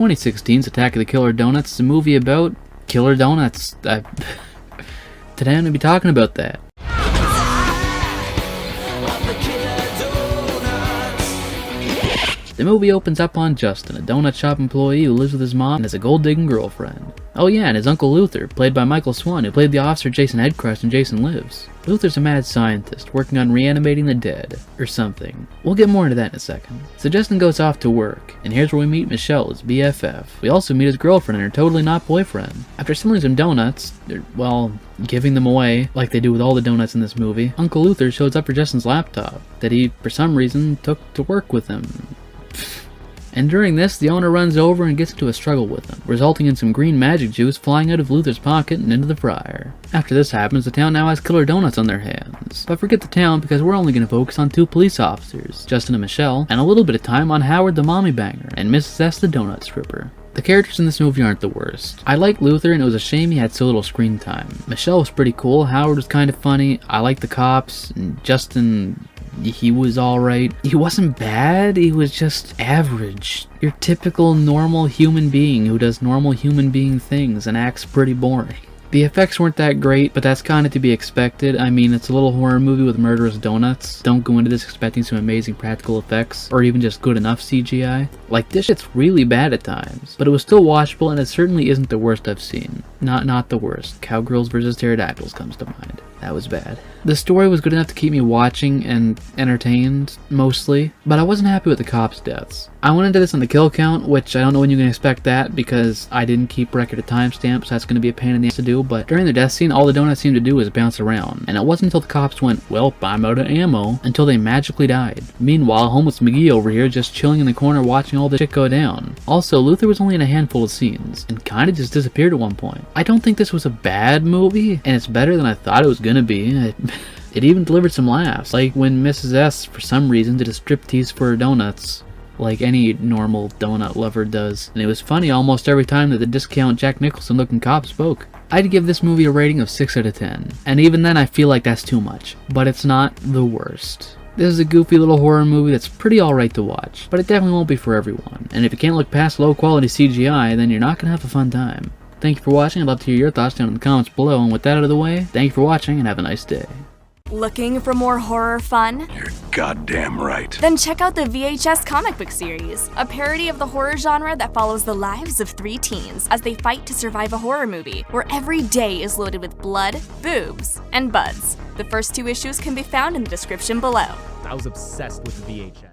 2016's Attack of the Killer Donuts is a movie about killer donuts. Today I'm going to be talking about that. The movie opens up on Justin, a donut shop employee who lives with his mom and has a gold-digging girlfriend. Oh yeah, and his uncle Luther, played by Michael Swan, who played the officer Jason Headcrest in Jason Lives. Luther's a mad scientist, working on reanimating the dead, or something. We'll get more into that in a second. So Justin goes off to work, and here's where we meet Michelle, his BFF. We also meet his girlfriend and her totally not boyfriend. After selling some donuts, well, giving them away, like they do with all the donuts in this movie, Uncle Luther shows up for Justin's laptop, that he, for some reason, took to work with him. And during this, the owner runs over and gets into a struggle with him, resulting in some green magic juice flying out of Luther's pocket and into the fryer. After this happens, the town now has killer donuts on their hands. But forget the town because we're only going to focus on two police officers, Justin and Michelle, and a little bit of time on Howard the mommy banger and Mrs. S the donut stripper. The characters in this movie aren't the worst. I like Luther and it was a shame he had so little screen time. Michelle was pretty cool, Howard was kind of funny, I like the cops, and Justin, he was alright. He wasn't bad, he was just average. Your typical normal human being who does normal human being things and acts pretty boring. The effects weren't that great, but that's kind of to be expected. I mean, it's a little horror movie with murderous donuts. Don't go into this expecting some amazing practical effects, or even just good enough CGI. Like, this shit's really bad at times, but it was still watchable and it certainly isn't the worst I've seen. Not the worst. Cowgirls vs. Pterodactyls comes to mind. That was bad. The story was good enough to keep me watching and entertained, mostly, but I wasn't happy with the cops' deaths. I went into this on the kill count, which I don't know when you can expect that because I didn't keep record of timestamps, so that's going to be a pain in the ass to do, but during the death scene, all the donuts seemed to do was bounce around, and it wasn't until the cops went, well, I'm out of ammo, until they magically died. Meanwhile, homeless McGee over here just chilling in the corner watching all this shit go down. Also, Luther was only in a handful of scenes, and kinda just disappeared at one point. I don't think this was a bad movie, and it's better than I thought it was gonna be. It even delivered some laughs, like when Mrs. S, for some reason, did a striptease for her donuts, like any normal donut lover does. And it was funny almost every time that the discount Jack Nicholson looking cop spoke. I'd give this movie a rating of 6 out of 10, and even then I feel like that's too much, but it's not the worst. This is a goofy little horror movie that's pretty alright to watch, but it definitely won't be for everyone, and if you can't look past low quality CGI, then you're not gonna have a fun time. Thank you for watching, I'd love to hear your thoughts down in the comments below, and with that out of the way, thank you for watching and have a nice day. Looking for more horror fun? You're goddamn right. Then check out the VHS comic book series, a parody of the horror genre that follows the lives of 3 teens as they fight to survive a horror movie, where every day is loaded with blood, boobs, and buds. The first 2 issues can be found in the description below. I was obsessed with VHS.